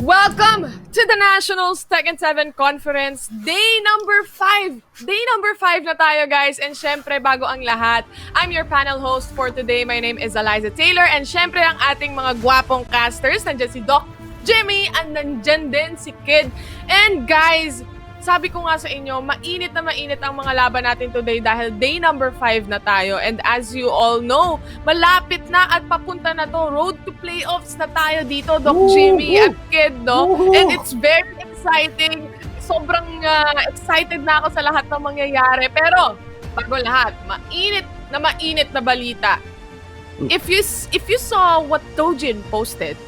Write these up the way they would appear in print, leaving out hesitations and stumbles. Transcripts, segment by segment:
Welcome to the Nationals Tekken 7 Conference, day number 5. Day number 5 na tayo, guys. And syempre, bago ang lahat, I'm your panel host for today. My name is Eliza Taylor. And syempre, ang ating mga gwapong casters, nandiyan si Doc Jimmy, and nandiyan din si Kid. And guys, sabi ko nga sa inyo, mainit na mainit ang mga laban natin today dahil day number 5 na tayo. And as you all know, malapit na at papunta na to. Road to playoffs na tayo dito, Doc Jimmy at Kid, no? And it's very exciting. Sobrang excited na ako sa lahat ng mangyayari. Pero, bago lahat, mainit na balita. If you saw what Dojin posted,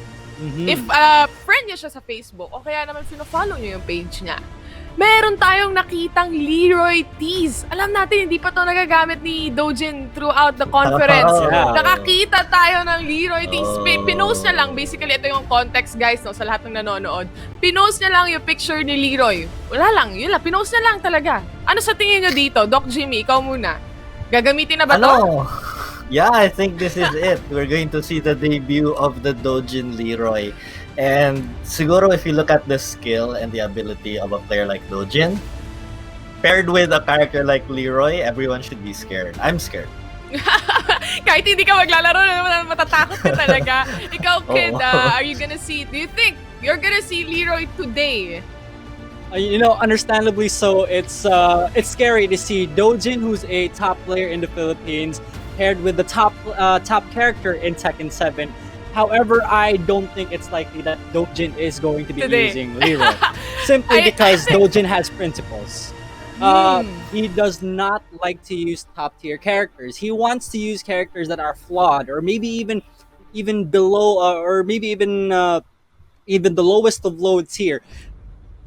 if friend niya siya sa Facebook, o kaya naman sino-follow niyo yung page niya, meron tayong nakitang Leroy tees. Alam natin, hindi pa to nagagamit ni Dojin throughout the conference. Nakakita tayo ng Leroy tees. Pinost niya lang, basically, ito yung context, guys, no, sa lahat ng nanonood. Pinost niya lang yung picture ni Leroy. Wala lang, yun lang. Pinost niya lang talaga. Ano sa tingin niyo dito? Doc Jimmy, ikaw muna. Gagamitin na ba to? Yeah, I think this is it. We're going to see the debut of the Dojin Leroy. And siguro if you look at the skill and the ability of a player like Dojin, paired with a character like Leroy, everyone should be scared. I'm scared. Kahit hindi ka maglalaro, matatakot ka talaga. Ikaw, Kid, are you gonna see, do you think you're gonna see Leroy today? Understandably so. It's scary to see Dojin, who's a top player in the Philippines, paired with the top character in Tekken 7. However, I don't think it's likely that Dojin is going to be using Leroy. Simply because Dojin has principles. He does not like to use top-tier characters. He wants to use characters that are flawed, or maybe even below, or maybe even the lowest of low tier.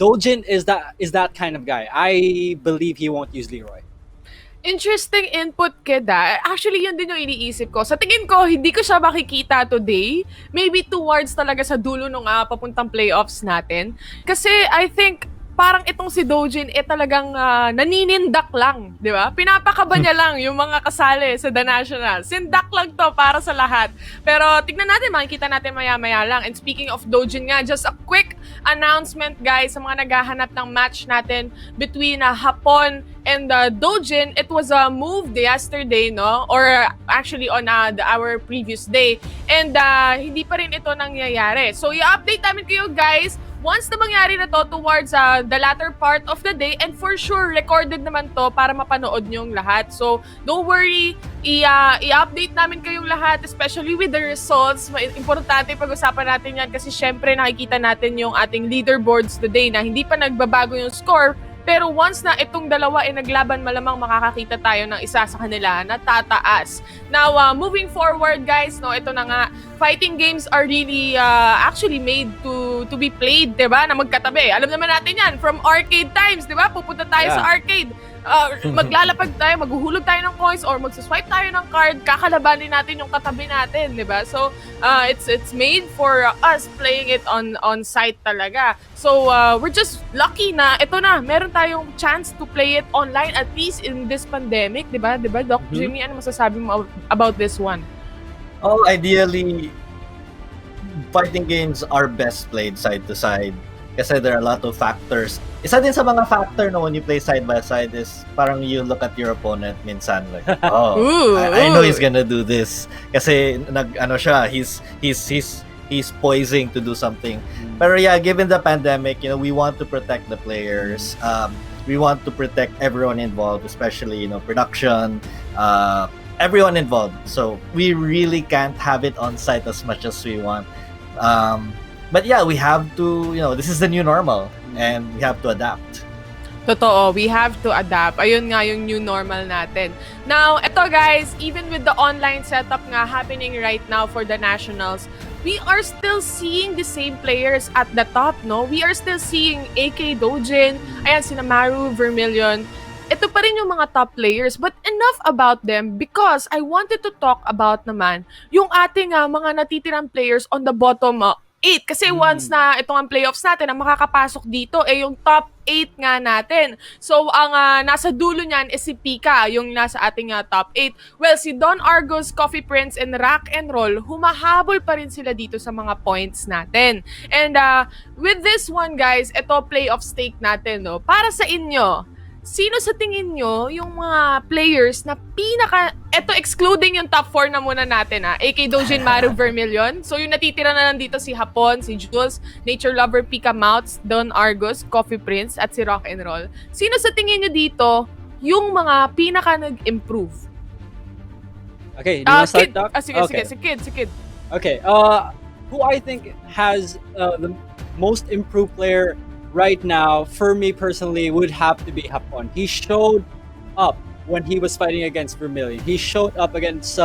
Dojin is that kind of guy. I believe he won't use Leroy. Interesting input, Kid. Actually, yun din yung iniisip ko. Sa tingin ko, hindi ko siya makikita today. Maybe towards talaga sa dulo nung papuntang playoffs natin. Kasi I think parang itong si Dojin talagang naninindak lang, di ba? Pinapakaba niya lang yung mga kasali sa The Nationals. Sindak lang to para sa lahat. Pero tignan natin, makikita natin maya-maya lang. And speaking of Dojin nga, just a quick announcement, guys, sa mga naghahanap ng match natin between Hapon and Dojin. It was moved yesterday, no? Or actually on our previous day. And hindi pa rin ito nangyayari. So, i-update namin kayo, guys, once na mangyari na to towards the latter part of the day, and for sure, recorded naman to para mapanood nyo yung lahat. So, don't worry, i-update namin kayong lahat, especially with the results. Importante pag-usapan natin yan kasi syempre nakikita natin yung ating leaderboards today na hindi pa nagbabago yung score. Pero once na itong dalawa ay naglaban, malamang makakakita tayo ng isa sa kanila na tataas. Now, moving forward, guys, no, ito na nga, fighting games are really actually made to be played, diba? Na magkatabi. Alam naman natin yan, from arcade times, diba? Pupunta tayo sa arcade. Maglalapag tayo, maghuhulog tayo ng coins or magsaswipe tayo ng card, kakalabanin natin yung katabi natin, di ba? So, it's made for us playing it on site talaga. So, we're just lucky na ito na, meron tayong chance to play it online at least in this pandemic, di ba? Di ba, Doc Jimmy, ano masasabi mo about this one? Oh, ideally, fighting games are best played side to side. Kasi there are a lot of factors. Isa din sa mga factor no, when you play side by side is parang you look at your opponent minsan like, I know he's gonna do this. Kasi he's poising to do something. Pero yeah, given the pandemic, we want to protect the players. We want to protect everyone involved, especially production, everyone involved. So we really can't have it on site as much as we want. But yeah, we have to, this is the new normal and we have to adapt. Totoo, we have to adapt. Ayun nga yung new normal natin. Now, eto guys, even with the online setup nga happening right now for the Nationals, we are still seeing the same players at the top, no? We are still seeing AK Dojin, ayan, sina Ganryu.Vermilion. Ito pa rin yung mga top players, but enough about them because I wanted to talk about naman yung ating mga natitirang players on the bottom 8. Kasi once na itong ang playoffs natin, ang makakapasok dito yung top 8 nga natin. So, ang nasa dulo niyan is si Pika, yung nasa ating top 8. Well, si Don Argos, Coffee Prince, and Rock and Roll, humahabol pa rin sila dito sa mga points natin. And with this one, guys, ito playoff stake natin, no? Para sa inyo, sino sa tingin nyo yung mga players na eto excluding yung top 4 na muna natin AK Dojin, Maru, Vermilion. So yung natitira na lang dito si Hapon, si Jules, Nature Lover, BRE.Mawts, Don Argos, Coffee Prince, at si Rock and Roll. Sino sa tingin nyo dito yung mga nag-improve? Okay, do you want to start, Kid. Doc? Sige, Okay. si Kid. Okay, who I think has the most improved player right now, for me personally, would have to be Hapon. He showed up when he was fighting against Vermilion. He showed up against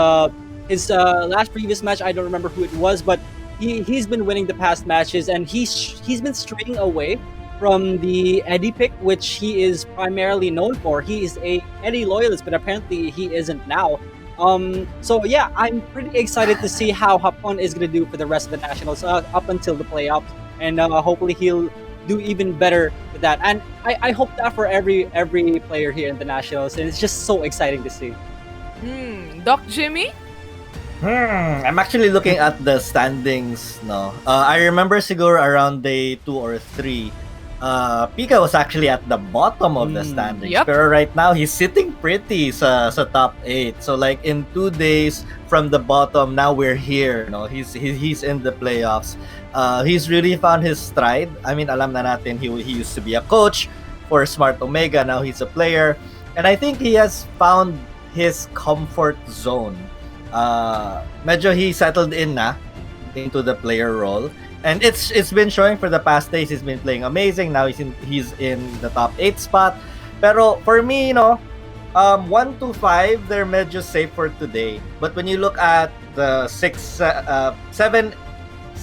his last previous match. I don't remember who it was, but he's been winning the past matches, and he's been straying away from the Eddie pick, which he is primarily known for. He is a Eddie loyalist, but apparently he isn't now. So yeah, I'm pretty excited to see how Hapon is gonna do for the rest of the nationals up until the playoffs, and hopefully he'll do even better with that. And I hope that for every player here in the nationals, and it's just so exciting to see. Doc Jimmy? I'm actually looking at the standings, no. I remember siguro around day 2 or 3, Pika was actually at the bottom of the standings. Yep. Pero right now, he's sitting pretty sa top 8. So like in 2 days from the bottom, now we're here. No, he's in the playoffs. He's really found his stride. I mean, alam na natin he used to be a coach for Smart Omega. Now he's a player, and I think he has found his comfort zone. Medyo he settled in na into the player role. And it's been showing for the past days. He's been playing amazing. Now he's in the top 8 spot. Pero for me, 1 to 5, they're medyo safe for today. But when you look at the 6, 7,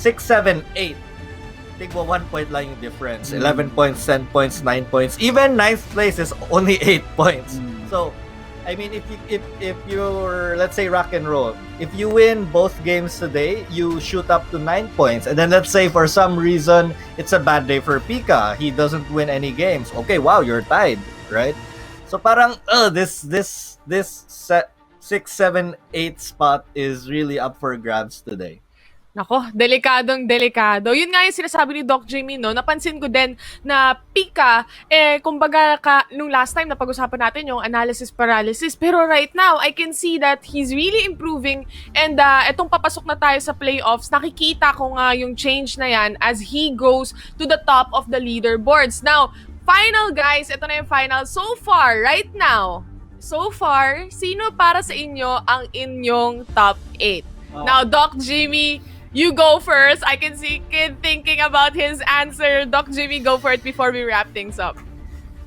8, think 1 point lang yung difference. 11 points, 10 points, 9 points. Even 9th place is only 8 points. So I mean, if you're, let's say, Rock and Roll, if you win both games today, you shoot up to 9 points. And then let's say for some reason it's a bad day for Pika, he doesn't win any games. Okay, wow, you're tied, right? So parang this 6, 7, 8 spot is really up for grabs today. Nako, delikado. Yun nga yung sinasabi ni Doc Jimmy, no? Napansin ko din na Pika, kumbaga nung last time na pag-usapan natin yung analysis paralysis. Pero right now, I can see that he's really improving. And etong papasok na tayo sa playoffs, nakikita ko nga yung change na yan as he goes to the top of the leaderboards. Now, final guys, ito na yung final. So far, sino para sa inyo ang inyong top 8? Now, Doc Jimmy, you go first. I can see Kid thinking about his answer. Doc Jimmy, go for it before we wrap things up.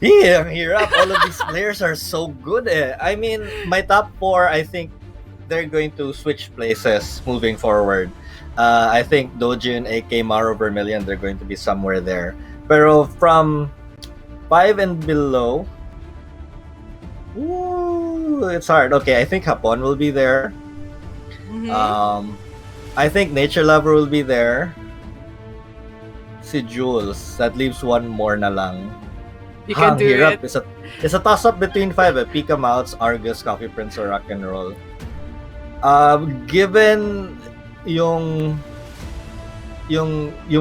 Yeah, I'm here up. All of these players are so good. I mean, my top 4, I think they're going to switch places moving forward. I think Dojin, AK, Maru, Vermilion, they're going to be somewhere there. Pero from 5 and below, it's hard. Okay, I think Hapon will be there. I think Nature Lover will be there. Si Jules, that leaves one more na lang. You can do hirap. it. It's a toss-up between 5. BRE.Mawts, Argus, Coffee Prince, or Rock and Roll. Given yung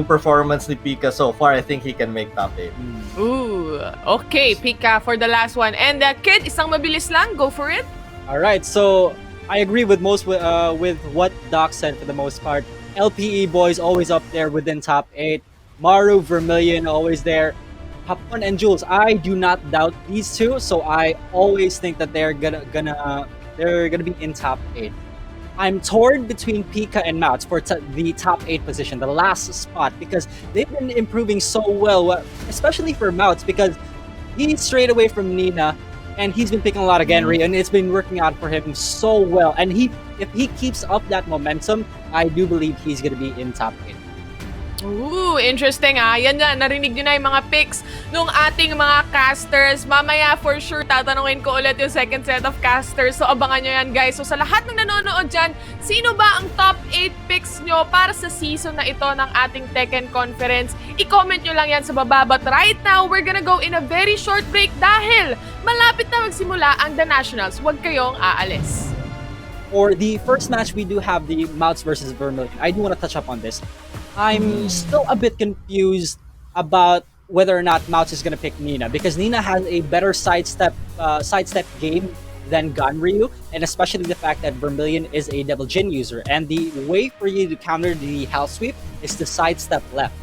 performance ni Pika so far, I think he can make top 8. Ooh, okay, Pika for the last one. And Kid, isang mabilis lang, go for it. All right, so I agree with with what Doc said for the most part. LPE boys always up there within top 8. Maru, Vermilion always there. Hapon and Jules, I do not doubt these two, so I always think that they're gonna be in top 8. I'm torn between Pika and Mawts for the top 8 position, the last spot, because they've been improving so well, especially for Mawts, because he strayed away from Nina. And he's been picking a lot of Ganryu, and it's been working out for him so well. And if he keeps up that momentum, I do believe he's going to be in top 8. Ooh, interesting Yan na, narinig nyo na yung mga picks nung ating mga casters. Mamaya for sure tatanungin ko ulit yung second set of casters. So abangan nyo yan guys. So sa lahat ng nanonood dyan, sino ba ang top 8 picks nyo para sa season na ito ng ating Tekken Conference? I-comment nyo lang yan sa baba. But right now, we're gonna go in a very short break dahil malapit na magsimula ang The Nationals. Huwag kayong aalis. For the first match, we do have the Mawts versus Vermilion. I do want to touch up on this. I'm still a bit confused about whether or not Mawts is going to pick Nina, because Nina has a better sidestep game than Ganryu, and especially the fact that Vermilion is a Devil Jin user, and the way for you to counter the house sweep is to sidestep left.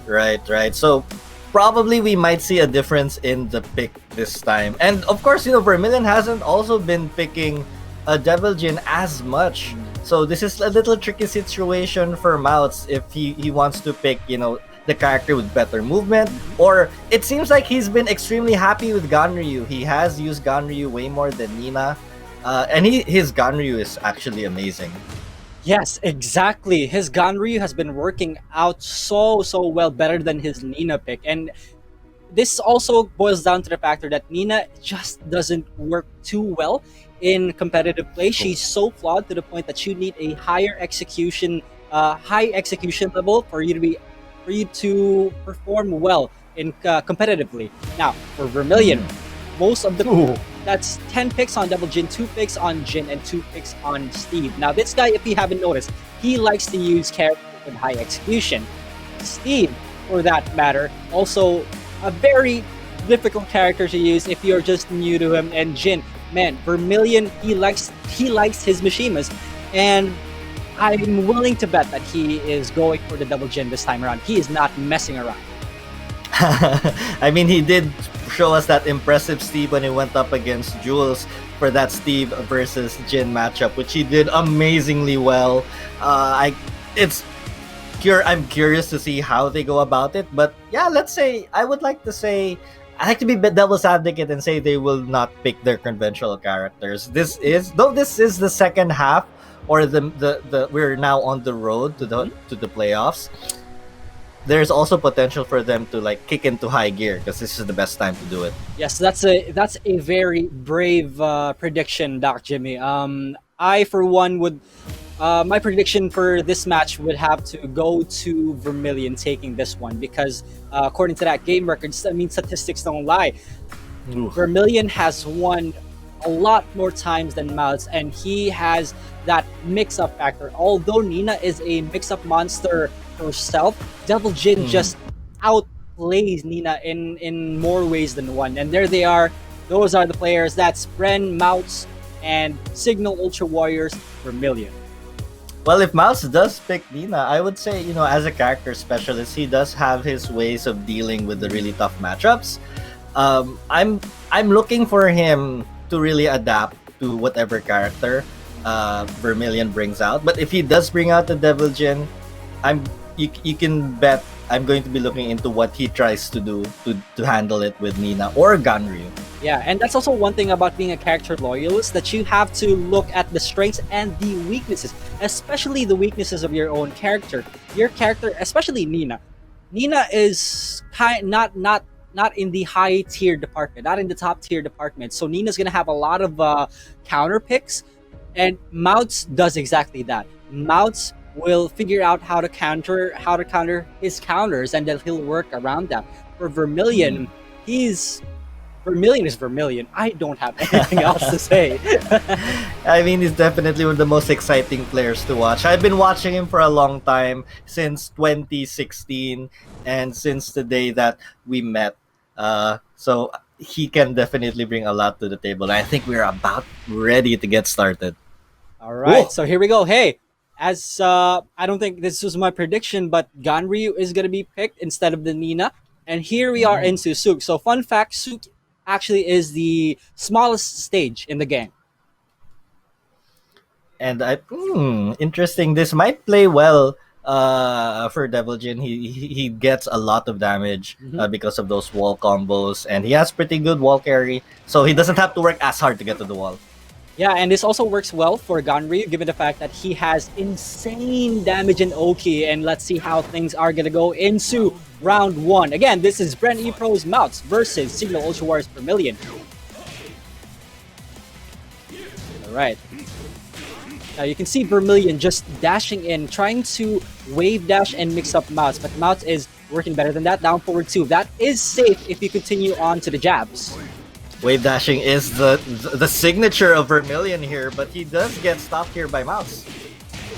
Right. So probably we might see a difference in the pick this time. And of course, Vermilion hasn't also been picking a Devil Jin as much. So this is a little tricky situation for Mawts if he wants to pick, the character with better movement. Or it seems like he's been extremely happy with Ganryu. He has used Ganryu way more than Nina. And his Ganryu is actually amazing. Yes, exactly. His Ganryu has been working out so well, better than his Nina pick. And this also boils down to the factor that Nina just doesn't work too well in competitive play. She's so flawed to the point that you need a high execution level for you to perform well in competitively. Now, for Vermilion, most of the that's 10 picks on Devil Jin, 2 picks on Jin, and 2 picks on Steve. Now, this guy, if you haven't noticed, he likes to use characters with high execution. Steve, for that matter, also a very difficult character to use if you're just new to him. And Jin, man, Vermilion, he likes his Mishimas, and I'm willing to bet that he is going for the Devil Jin this time around. He is not messing around. I mean, he did show us that impressive Steve when he went up against Jules for that Steve versus Jin matchup, which he did amazingly well. I'm curious to see how they go about it, but yeah, I like to be devil's advocate and say they will not pick their conventional characters. This is the second half, or the we're now on the road to the playoffs. There's also potential for them to kick into high gear, because this is the best time to do it. Yes, that's a very brave prediction, Doc Jimmy. I for one would my prediction for this match would have to go to Vermilion taking this one, because according to that game record, statistics don't lie. Vermilion has won a lot more times than Mawts, and he has that mix-up factor. Although Nina is a mix-up monster herself, Devil Jin just outplays Nina in more ways than one. And there they are. Those are the players. That's Bren, Mawts, and Signal Ultra Warriors Vermilion. Well, if Mawts does pick Nina, I would say, as a character specialist, he does have his ways of dealing with the really tough matchups. I'm looking for him to really adapt to whatever character Vermilion brings out. But if he does bring out the Devil Jin, you can bet I'm going to be looking into what he tries to do to handle it with Nina or Ganryu. Yeah, and that's also one thing about being a character loyalist, that you have to look at the strengths and the weaknesses, especially the weaknesses of your own character. Your character, especially Nina. Nina is not in the high tier department, not in the top tier department. So Nina's gonna have a lot of counter picks, and Mawts does exactly that. Mawts will figure out how to counter his counters, and then he'll work around that. For Vermilion, Vermilion is Vermilion. I don't have anything else to say. I mean, he's definitely one of the most exciting players to watch. I've been watching him for a long time, since 2016, and since the day that we met. So he can definitely bring a lot to the table. I think we're about ready to get started. All right, Ooh. so here we go. Hey, as I don't think this was my prediction, but Ganryu is gonna be picked instead of the Nina, and here we are into Sook. So fun fact, Sook actually is the smallest stage in the game. And interesting. This might play well for Devil Jin. He gets a lot of damage because of those wall combos, and he has pretty good wall carry, so he doesn't have to work as hard to get to the wall. Yeah, and this also works well for Ganryu, given the fact that he has insane damage in Oki. And let's see how things are gonna go into round one. Again, this is BRE.Mawts versus Signal Ultra Wars.Vermilion. All right. Now you can see Vermilion just dashing in, trying to wave dash and mix up Mawts, but Mawts is working better than that. Down forward 2. That is safe if you continue on to the jabs. Wave dashing is the signature of Vermilion here, but he does get stopped here by Mouse.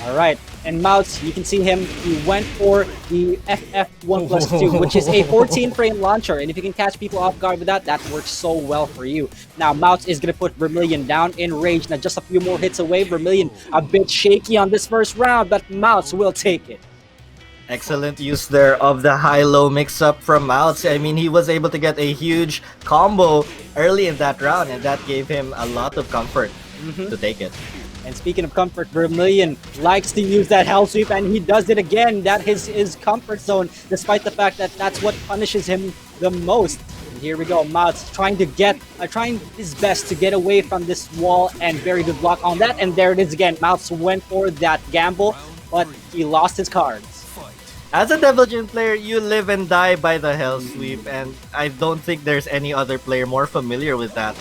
All right, and Mawts, you can see him. He went for the FF1+2, which is a 14-frame launcher, and if you can catch people off guard with that, that works so well for you. Now, Mawts is going to put Vermilion down in rage. Now, just a few more hits away. Vermilion a bit shaky on this first round, but Mawts will take it. Excellent use there of the high-low mix-up from Mouse. I mean, he was able to get a huge combo early in that round, and that gave him a lot of comfort to take it. And speaking of comfort, Vermilion likes to use that Hell Sweep, and he does it again. That is his comfort zone, despite the fact that that's what punishes him the most. And here we go, Mawts trying his best to get away from this wall, and very good block on that. And there it is again. Mawts went for that gamble, but he lost his cards. As a Devil Jin player, you live and die by the Hell Sweep, and I don't think there's any other player more familiar with that.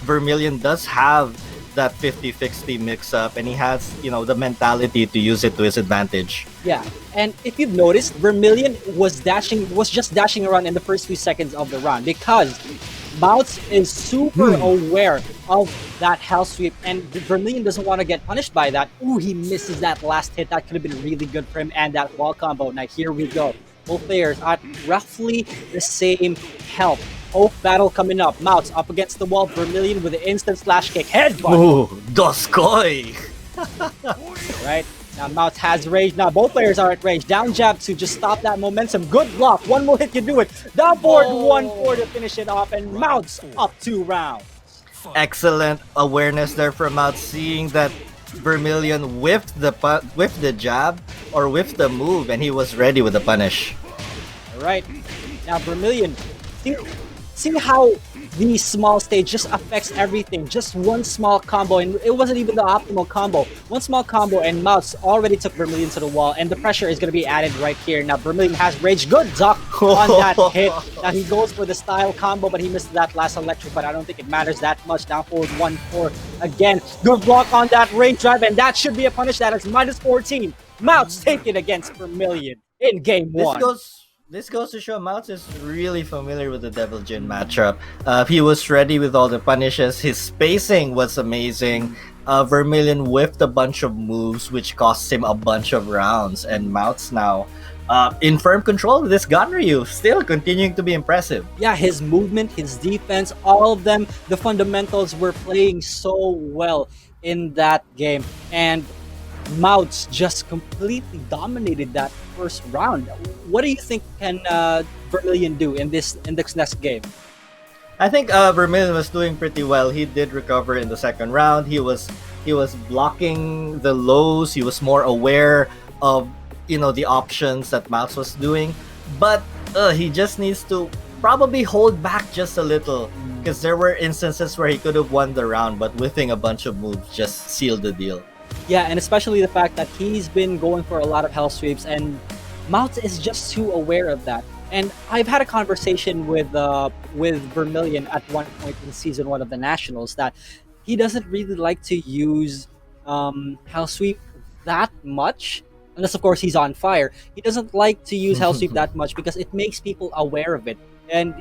Vermilion does have that 50-60 mix-up, and he has, the mentality to use it to his advantage. Yeah, and if you've noticed, Vermilion was just dashing around in the first few seconds of the round because Mawts is super aware of that Hell Sweep, and Vermilion doesn't want to get punished by that. Ooh, he misses that last hit. That could have been really good for him, and that wall combo. Now here we go. Both players at roughly the same health. Oak battle coming up. Mawts up against the wall. Vermilion with an instant slash kick. Headbutt! Ooh, Doskoi! Right? Now Mawts has rage. Now both players are at rage. Down jab to just stop that momentum. Good block. One more hit can do it. Down forward 1-4 to finish it off. And Mawts up 2 rounds. Excellent awareness there from Mawts, seeing that Vermilion whiffed the jab or whiffed the move, and he was ready with the punish. Alright. Now Vermilion, see how the small stage just affects everything. Just one small combo, and it wasn't even the optimal combo. One small combo, and Mawts already took Vermilion to the wall, and the pressure is going to be added right here. Now Vermilion has rage. Good duck on that hit. Now he goes for the style combo, but he missed that last electric, but I don't think it matters that much. Down forward 1-4 again. Good block on that rage drive, and that should be a punish. That is -14. Mawts take it against Vermilion in game 1. This goes to show Mawts is really familiar with the Devil Jin matchup. He was ready with all the punishes. His spacing was amazing. Vermilion whiffed a bunch of moves, which cost him a bunch of rounds. And Mawts now in firm control with this Ganryu, still continuing to be impressive. Yeah, his movement, his defense, all of them, the fundamentals were playing so well in that game. And Mawts just completely dominated that first round. What do you think can Vermilion do in this next game? I think Vermilion was doing pretty well. He did recover in the second round. He was blocking the lows. He was more aware of the options that Mawts was doing, but he just needs to probably hold back just a little, because there were instances where he could have won the round, but whiffing a bunch of moves just sealed the deal. Yeah, and especially the fact that he's been going for a lot of hell sweeps, and Mawts is just too aware of that. And I've had a conversation with Vermilion at one point in season 1 of the Nationals that he doesn't really like to use hell sweep that much, unless of course he's on fire. He doesn't like to use hell sweep that much because it makes people aware of it, and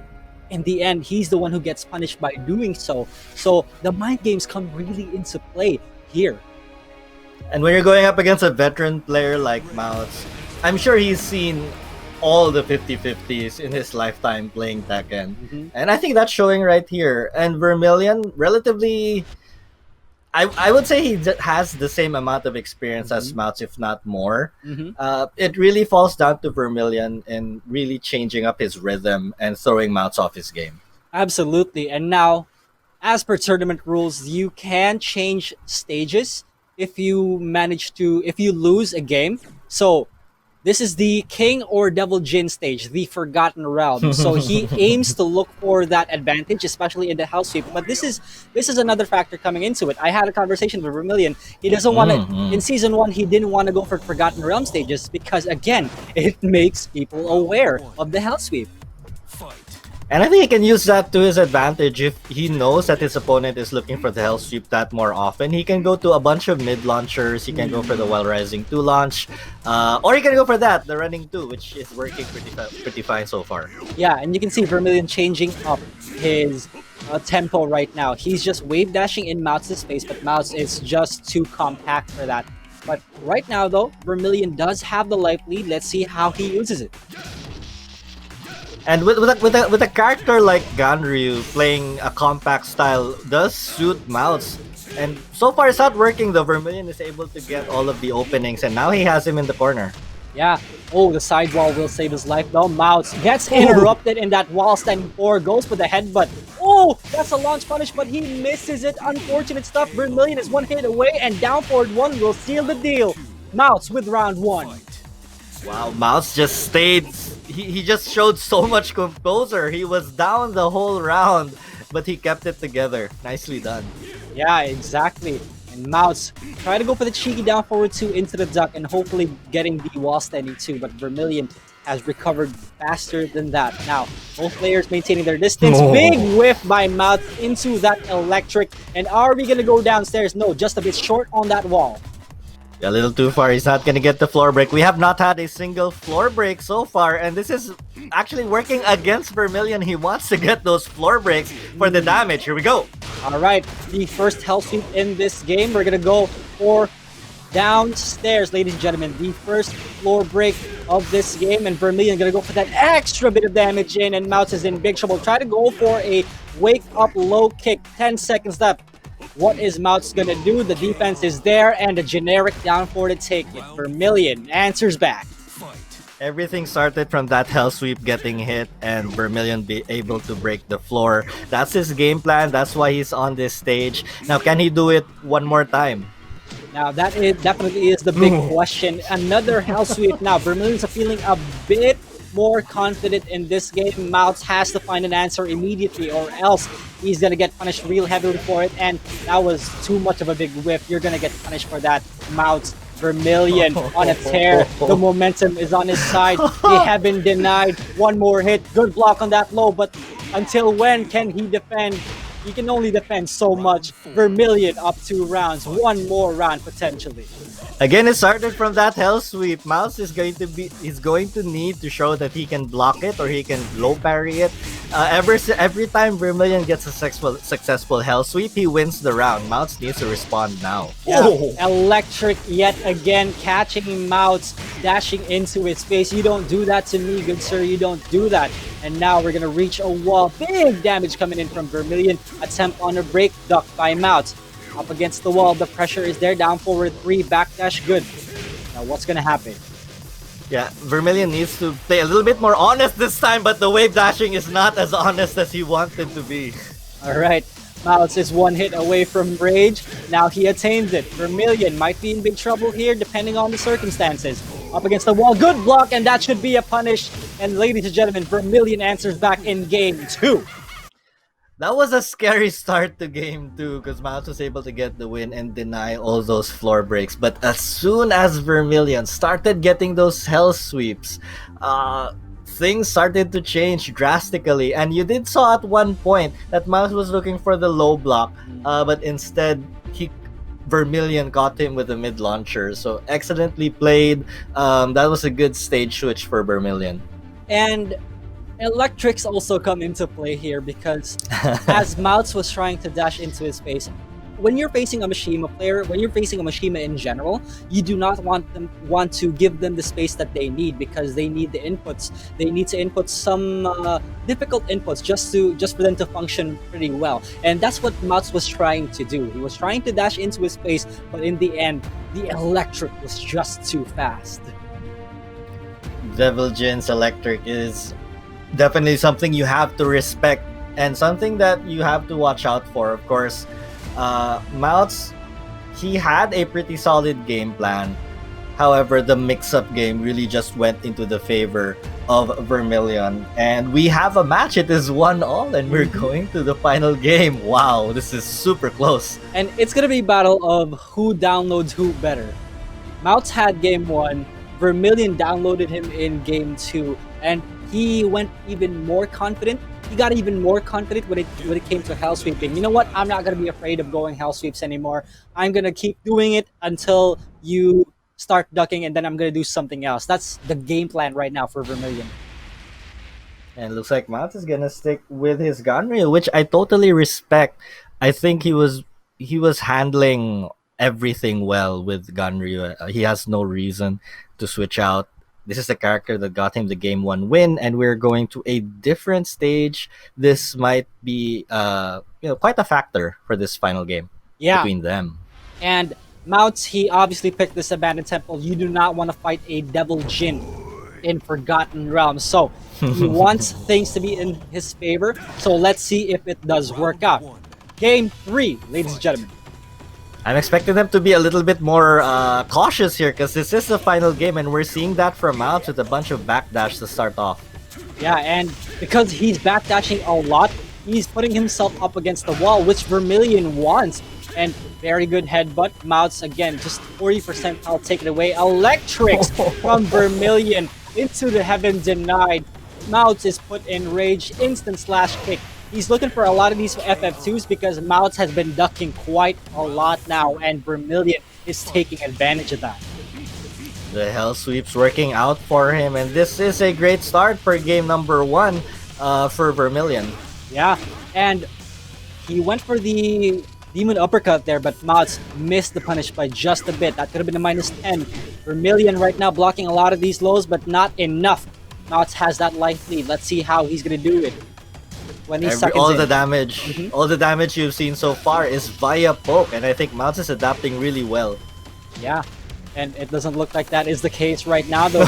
in the end, he's the one who gets punished by doing so. So the mind games come really into play here. And when you're going up against a veteran player like Mawts, I'm sure he's seen all the 50-50s in his lifetime playing Tekken. And I think that's showing right here. And Vermilion, relatively, I would say he has the same amount of experience as Mawts, if not more. It really falls down to Vermilion in really changing up his rhythm and throwing Mawts off his game. Absolutely. And now, as per tournament rules, you can change stages if you lose a game. So This is the King or Devil Jin stage, the Forgotten Realm. So he aims to look for that advantage, especially in the house sweep. But this is another factor coming into it. I had a conversation with Vermilion. He doesn't want to. In season 1, he didn't want to go for Forgotten Realm stages because, again, it makes people aware of the house sweep. And I think he can use that to his advantage if he knows that his opponent is looking for the hell sweep that more often. He can go to a bunch of mid launchers. He can go for the While Rising 2 launch, or he can go for that, the Running 2, which is working pretty fine so far. Yeah, and you can see Vermilion changing up his tempo right now. He's just wave dashing in Mawts' space, but Mawts is just too compact for that. But right now, though, Vermilion does have the life lead. Let's see how he uses it. And with a character like Ganryu, playing a compact style does suit Mawts. And so far it's not working though. Vermilion is able to get all of the openings, and now he has him in the corner. Yeah. Oh, the sidewall will save his life though. Mawts gets interrupted in that wall standing 4, goes for the headbutt. Oh, that's a launch punish, but he misses it. Unfortunate stuff. Vermilion is 1 hit away, and down forward 1 will seal the deal. Mawts with round 1. Wow, Mawts just stayed. He just showed so much composure. He was down the whole round, but he kept it together. Nicely done. Yeah, exactly. And Mawts try to go for the cheeky down forward 2 into the duck and hopefully getting the wall standing 2, but Vermilion has recovered faster than that. Now, both players maintaining their distance. Oh. Big whiff by Mawts into that electric. And are we going to go downstairs? No, just a bit short on that wall. A little too far. He's not going to get the floor break. We have not had a single floor break so far, and this is actually working against Vermilion. He wants to get those floor breaks for the damage. Here we go. All right, the first hell sweep in this game. We're going to go for downstairs, ladies and gentlemen. The first floor break of this game, and Vermilion going to go for that extra bit of damage in, and Mawts is in big trouble. Try to go for a wake up low kick. 10 seconds left. What is Mawts gonna do? The defense is there, and a generic down four to take it. Vermilion answers back. Everything started from that hell sweep getting hit and Vermilion be able to break the floor. That's his game plan. That's why he's on this stage. Now, can he do it one more time? Now, that definitely is the big question. Another hell sweep. Now, Vermilion's feeling a bit more confident in this game. Mawts has to find an answer immediately, or else he's gonna get punished real heavily for it, and that was too much of a big whiff. You're gonna get punished for that. Mawts, Vermilion on a tear. The momentum is on his side. They have been denied. One more hit. Good block on that low, but until when can he defend? He can only defend so much. Vermilion up 2 rounds. One more round potentially. Again, it started from that hell sweep. Mawts is going to need to show that he can block it or he can low parry it. Every time Vermilion gets a successful hell sweep, he wins the round. Mawts needs to respond now. Yeah. Electric yet again, catching Mawts, dashing into his face. You don't do that to me, good sir. You don't do that. And now we're gonna reach a wall. Big damage coming in from Vermilion. Attempt on a break, duck by Mawts. Up against the wall, the pressure is there. Down forward 3, backdash, good. Now what's gonna happen? Yeah, Vermilion needs to play a little bit more honest this time, but the wave dashing is not as honest as he wanted to be. Alright, Mawts is 1 hit away from Rage. Now he attains it. Vermilion might be in big trouble here depending on the circumstances. Up against the wall, good block, and that should be a punish. And ladies and gentlemen, Vermilion answers back in game 2. That was a scary start to game 2 because Mawts was able to get the win and deny all those floor breaks. But as soon as Vermilion started getting those hell sweeps, things started to change drastically. And you did saw at one point that Mawts was looking for the low block, but instead Vermilion caught him with a mid launcher. So excellently played. That was a good stage switch for Vermilion. And electrics also come into play here because as Mawts was trying to dash into his face, when you're facing a Mishima player, when you're facing a Mishima in general, you do not want to give them the space that they need because they need the inputs. They need to input some difficult inputs just for them to function pretty well. And that's what Mawts was trying to do. He was trying to dash into his face, but in the end, the electric was just too fast. Devil Jin's electric is definitely something you have to respect and something that you have to watch out for. Of course, Mawts, he had a pretty solid game plan, However, the mix-up game really just went into the favor of Vermilion. And we have a match. It is 1-1, and we're going to the final game. Wow, this is super close. And it's gonna be a battle of who downloads who better. Mawts had game 1, Vermilion downloaded him in game 2, and he went even more confident. He got even more confident when it came to hell sweeping. You know what? I'm not gonna be afraid of going hell sweeps anymore. I'm gonna keep doing it until you start ducking, and then I'm gonna do something else. That's the game plan right now for Vermilion. And it looks like Mawts is gonna stick with his Ganryu, which I totally respect. I think he was handling everything well with Ganryu. He has no reason to switch out. This is the character that got him the game 1 win, and we're going to a different stage. This might be quite a factor for this final game between them. And Mawts, he obviously picked this abandoned temple. You do not want to fight a Devil Jin in Forgotten Realms. So he wants things to be in his favor. So let's see if it does work out. Game 3, ladies and gentlemen. I'm expecting them to be a little bit more cautious here because this is the final game, and we're seeing that from Mawts with a bunch of backdash to start off. Yeah, and because he's backdashing a lot, he's putting himself up against the wall, which Vermilion wants. And very good headbutt. Mawts again, just 40% health taken away. Electrics from Vermilion into the heaven denied. Mawts is put in rage, instant slash kick. He's looking for a lot of these FF2s because Mawts has been ducking quite a lot now, and Vermilion is taking advantage of that. The hell sweep's working out for him, and this is a great start for game number 1 for Vermilion. Yeah, and he went for the demon uppercut there, but Mawts missed the punish by just a bit. That could have been a -10. Vermilion right now blocking a lot of these lows, but not enough. Mawts has that life lead. Let's see how he's gonna do it. All the damage you've seen so far is via poke, and I think Mawts is adapting really well. Yeah, and it doesn't look like that is the case right now, though.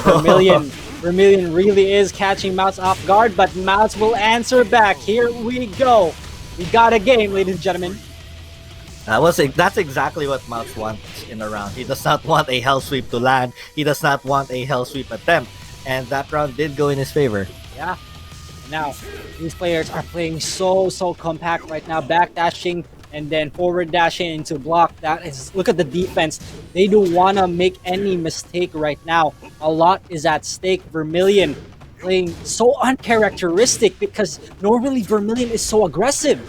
Vermilion really is catching Mawts off guard, but Mawts will answer back. Here we go. We got a game, ladies and gentlemen. That's exactly what Mawts wants in a round. He does not want a hell sweep to land. He does not want a hell sweep attempt, and that round did go in his favor. Yeah. Now, these players are playing so compact right now, backdashing and then forward dashing into block. Look at the defense. They don't want to make any mistake right now. A lot is at stake. Vermilion playing so uncharacteristic because normally Vermilion is so aggressive.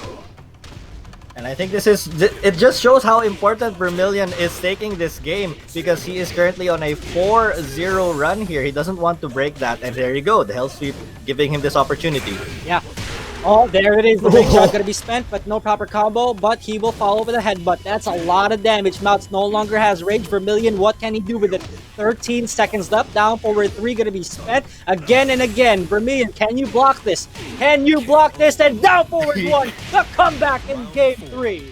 And I think it just shows how important Vermilion is taking this game because he is currently on a 4-0 run here. He doesn't want to break that, and there you go, the hell sweep giving him this opportunity. Yeah. Oh, there it is. The big shot gonna be spent, but no proper combo, but he will follow with a headbutt. That's a lot of damage. Mawts no longer has rage. Vermilion, what can he do with it? 13 seconds left. Down forward 3 gonna be spent again and again. Vermilion, can you block this? Can you block this? And down forward 1. The comeback in game 3.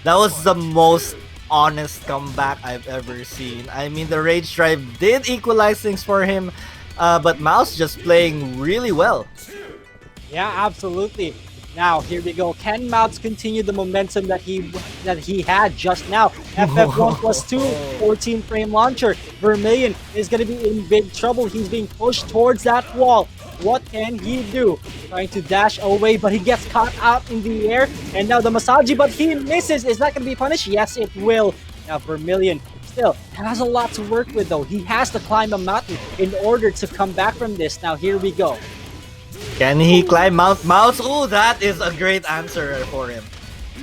That was the most honest comeback I've ever seen. I mean, the rage drive did equalize things for him, but Mawts just playing really well. Yeah, absolutely. Now, here we go. Can Mawts continue the momentum that he had just now? FF1 plus 2, 14 frame launcher. Vermilion is going to be in big trouble. He's being pushed towards that wall. What can he do? Trying to dash away, but he gets caught out in the air. And now the Masaji, but he misses. Is that going to be punished? Yes, it will. Now, Vermilion still has a lot to work with, though. He has to climb a mountain in order to come back from this. Now, here we go. Can he climb Mawts? Oh, that is a great answer for him.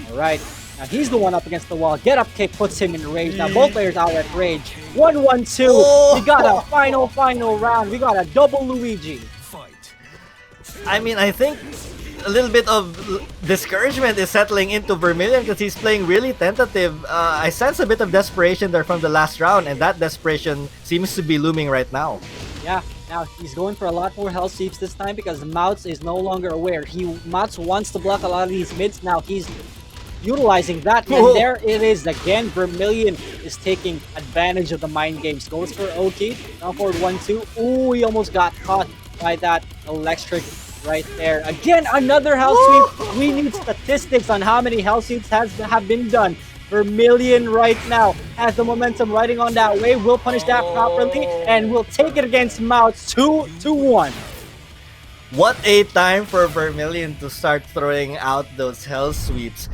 All right. Now he's the one up against the wall. Get up kick puts him in rage. Now both players are at rage. 1-1-2. Oh. We got a final round. We got a double Luigi. I mean, I think a little bit of discouragement is settling into Vermilion because he's playing really tentative. I sense a bit of desperation there from the last round, and that desperation seems to be looming right now. Yeah. Now he's going for a lot more hell sweeps this time because Mawts is no longer aware. Mawts wants to block a lot of these mids. Now he's utilizing that, and there it is again. Vermilion is taking advantage of the mind games. Goes for Oki. Down forward 1-2. Ooh, he almost got caught by that electric right there. Again, another hell sweep. We need statistics on how many hell sweeps have been done. Vermilion right now has the momentum riding on that wave, will punish that properly, and will take it against Mawts 2-1. What a time for Vermilion to start throwing out those hell sweeps.